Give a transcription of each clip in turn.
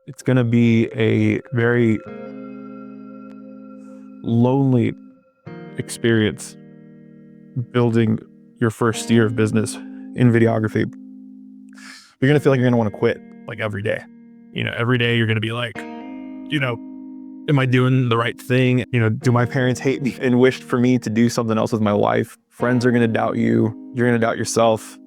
It's going to be a very lonely experience building your first year of business in videography. You're going to feel like you're going to want to quit like every day. Every day you're going to be like, am I doing the right thing? Do my parents hate me and wished for me to do something else with my life? Friends are going to doubt you. You're going to doubt yourself.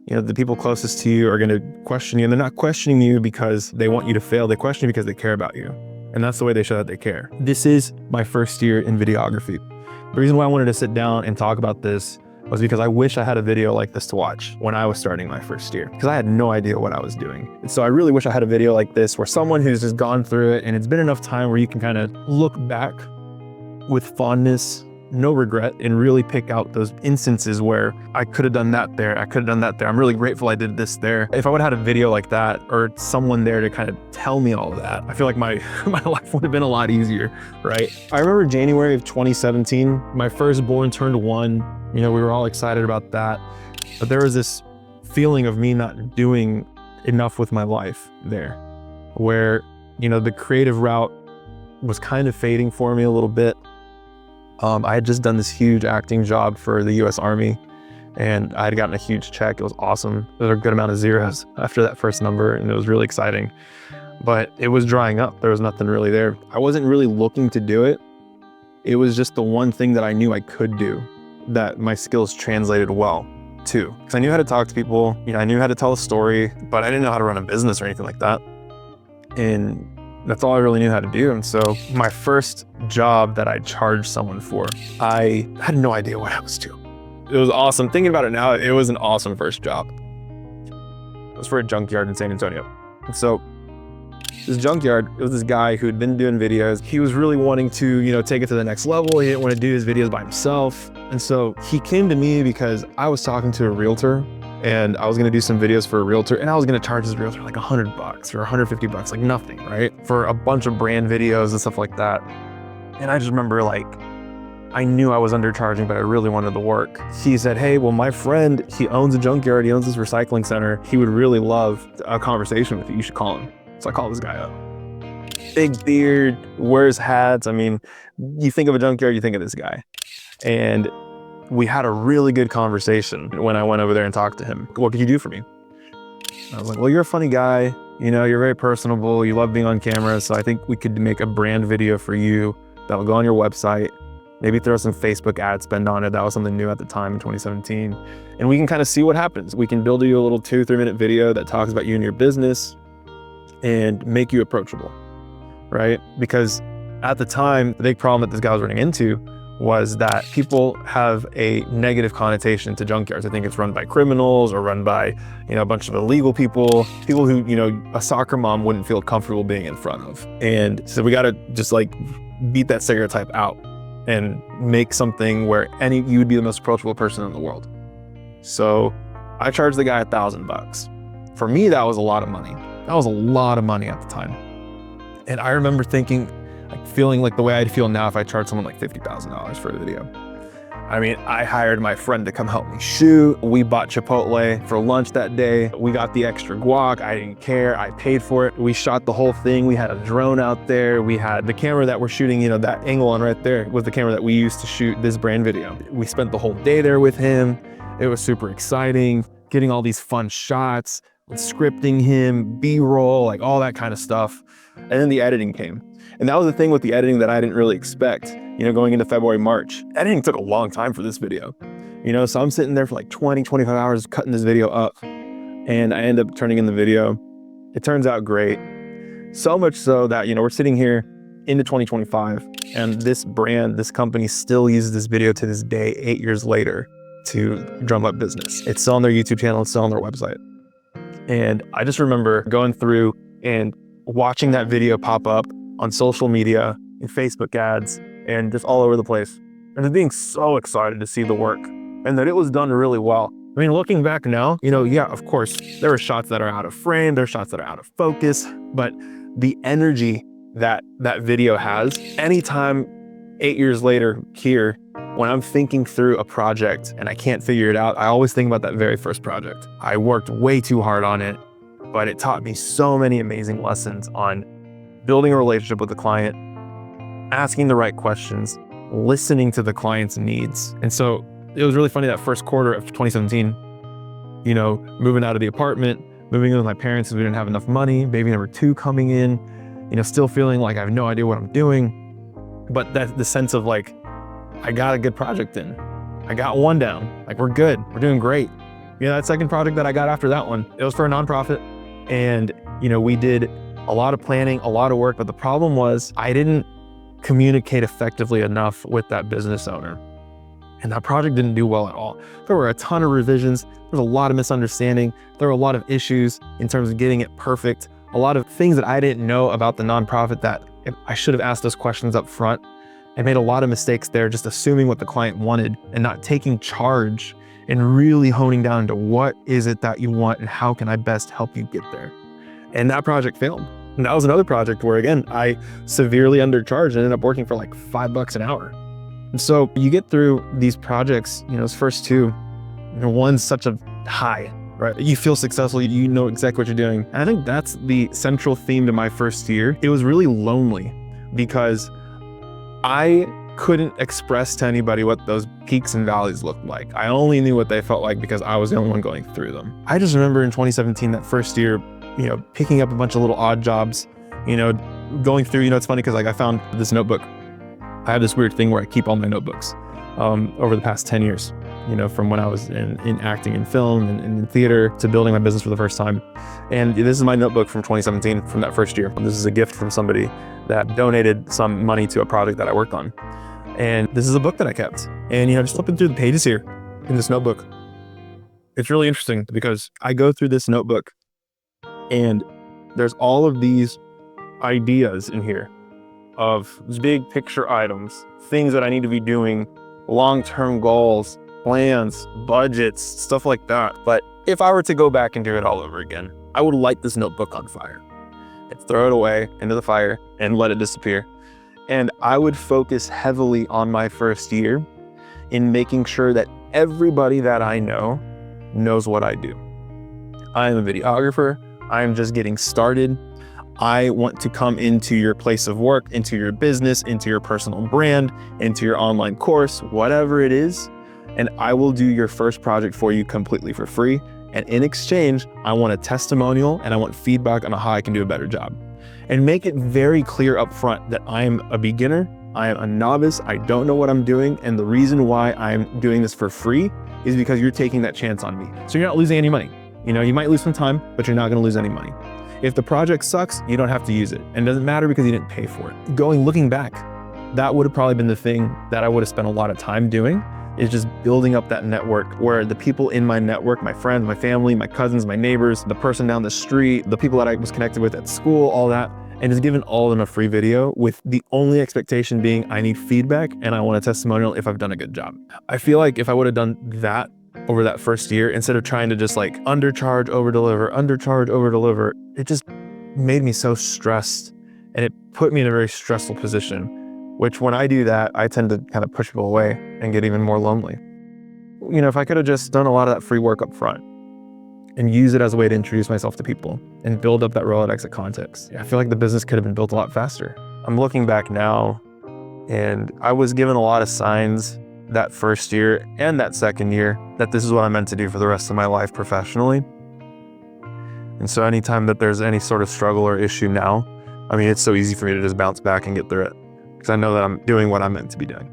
The people closest to you are going to question you, and they're not questioning you because they want you to fail. They question you because they care about you. And that's the way they show that they care. This is my first year in videography. The reason why I wanted to sit down and talk about this was because I wish I had a video like this to watch when I was starting my first year, because I had no idea what I was doing. And so I really wish I had a video like this where someone who's just gone through it and it's been enough time where you can kind of look back with fondness, no regret, and really pick out those instances where I could have done that there, I could have done that there. I'm really grateful I did this there. If I would have had a video like that or someone there to kind of tell me all of that, I feel like my life would have been a lot easier, right? I remember January of 2017, my firstborn turned 1. We were all excited about that. But there was this feeling of me not doing enough with my life there, where, the creative route was kind of fading for me a little bit. I had just done this huge acting job for the US Army, and I had gotten a huge check. It was awesome. There was a good amount of zeros after that first number, and it was really exciting. But it was drying up. There was nothing really there. I wasn't really looking to do it. It was just the one thing that I knew I could do, that my skills translated well to. Because I knew how to talk to people, I knew how to tell a story, but I didn't know how to run a business or anything like that. And that's all I really knew how to do. And so my first job that I charged someone for, I had no idea what I was doing. It was awesome. Thinking about it now, it was an awesome first job. It was for a junkyard in San Antonio. And so this junkyard, it was this guy who had been doing videos. He was really wanting to, take it to the next level. He didn't want to do his videos by himself. And so he came to me because I was talking to a realtor, and I was going to do some videos for a realtor, and I was going to charge this realtor like $100 or $150, like nothing, right? For a bunch of brand videos and stuff like that. And I just remember I knew I was undercharging, but I really wanted the work. He said, hey, well, my friend, he owns a junkyard. He owns this recycling center. He would really love a conversation with you. You should call him. So I called this guy up. Big beard, wears hats. I mean, you think of a junkyard, you think of this guy. And we had a really good conversation when I went over there and talked to him. What could you do for me? I was like, well, you're a funny guy. You're very personable. You love being on camera. So I think we could make a brand video for you that'll go on your website. Maybe throw some Facebook ad spend on it. That was something new at the time in 2017. And we can kind of see what happens. We can build you a little 2-3 minute video that talks about you and your business and make you approachable, right? Because at the time, the big problem that this guy was running into was that people have a negative connotation to junkyards. I think it's run by criminals or run by, a bunch of illegal people who, a soccer mom wouldn't feel comfortable being in front of. And so we got to just beat that stereotype out and make something where you would be the most approachable person in the world. So I charged the guy $1,000. For me, that was a lot of money. That was a lot of money at the time. And I remember thinking, feeling like the way I'd feel now if I charged someone $50,000 for a video. I mean, I hired my friend to come help me shoot. We bought Chipotle for lunch that day. We got the extra guac. I didn't care. I paid for it. We shot the whole thing. We had a drone out there. We had the camera that we're shooting, that angle on right there was the camera that we used to shoot this brand video. We spent the whole day there with him. It was super exciting, getting all these fun shots, scripting him, B-roll, all that kind of stuff. And then the editing came. And that was the thing with the editing that I didn't really expect, going into February, March. Editing took a long time for this video, so I'm sitting there for 20, 25 hours cutting this video up, and I end up turning in the video. It turns out great. So much so that, we're sitting here into 2025, and this company still uses this video to this day, 8 years later, to drum up business. It's still on their YouTube channel, it's still on their website. And I just remember going through and watching that video pop up on social media, in Facebook ads, and just all over the place. And just being so excited to see the work and that it was done really well. I mean, looking back now, yeah, of course, there are shots that are out of frame, there are shots that are out of focus, but the energy that video has, anytime 8 years later here, when I'm thinking through a project and I can't figure it out, I always think about that very first project. I worked way too hard on it, but it taught me so many amazing lessons on building a relationship with the client, asking the right questions, listening to the client's needs. And so it was really funny that first quarter of 2017, moving out of the apartment, moving in with my parents because we didn't have enough money, baby number 2 coming in, still feeling like I have no idea what I'm doing. But that's the sense of like, I got a good project in. I got one down. Like, we're good. We're doing great. That second project that I got after that one, it was for a nonprofit. And, we did a lot of planning, a lot of work. But the problem was I didn't communicate effectively enough with that business owner. And that project didn't do well at all. There were a ton of revisions. There was a lot of misunderstanding. There were a lot of issues in terms of getting it perfect. A lot of things that I didn't know about the nonprofit that I should have asked those questions up front. I made a lot of mistakes there, just assuming what the client wanted and not taking charge and really honing down to what is it that you want and how can I best help you get there. And that project failed. And that was another project where, again, I severely undercharged and ended up working for like $5 an hour. And so you get through these projects, those first two, one's such a high, right? You feel successful, you know exactly what you're doing. And I think that's the central theme to my first year. It was really lonely because I couldn't express to anybody what those peaks and valleys looked like. I only knew what they felt like because I was the only one going through them. I just remember in 2017, that first year, picking up a bunch of little odd jobs, going through, it's funny because like I found this notebook. I have this weird thing where I keep all my notebooks over the past 10 years, from when I was in acting and film and in theater to building my business for the first time. And this is my notebook from 2017, from that first year. This is a gift from somebody that donated some money to a project that I worked on. And this is a book that I kept. And, just flipping through the pages here in this notebook, it's really interesting because I go through this notebook and there's all of these ideas in here of big picture items, things that I need to be doing, long-term goals, plans, budgets, stuff like that. But if I were to go back and do it all over again, I would light this notebook on fire and throw it away into the fire and let it disappear. And I would focus heavily on my first year in making sure that everybody that I know knows what I do. I am a videographer. I am just getting started. I want to come into your place of work, into your business, into your personal brand, into your online course, whatever it is, and I will do your first project for you completely for free. And in exchange, I want a testimonial and I want feedback on how I can do a better job. And make it very clear up front that I am a beginner, I am a novice, I don't know what I'm doing, and the reason why I'm doing this for free is because you're taking that chance on me. So you're not losing any money. You might lose some time, but you're not gonna lose any money. If the project sucks, you don't have to use it. And it doesn't matter because you didn't pay for it. Looking back, that would have probably been the thing that I would have spent a lot of time doing, is just building up that network where the people in my network, my friends, my family, my cousins, my neighbors, the person down the street, the people that I was connected with at school, all that, and just giving all of them a free video with the only expectation being I need feedback and I want a testimonial if I've done a good job. I feel like if I would have done that over that first year, instead of trying to just like undercharge, over deliver, it just made me so stressed and it put me in a very stressful position, which when I do that, I tend to kind of push people away and get even more lonely. If I could have just done a lot of that free work up front and use it as a way to introduce myself to people and build up that Rolodex of contacts, I feel like the business could have been built a lot faster. I'm looking back now and I was given a lot of signs that first year and that second year that this is what I'm meant to do for the rest of my life professionally. And so anytime that there's any sort of struggle or issue now, it's so easy for me to just bounce back and get through it because I know that I'm doing what I'm meant to be doing.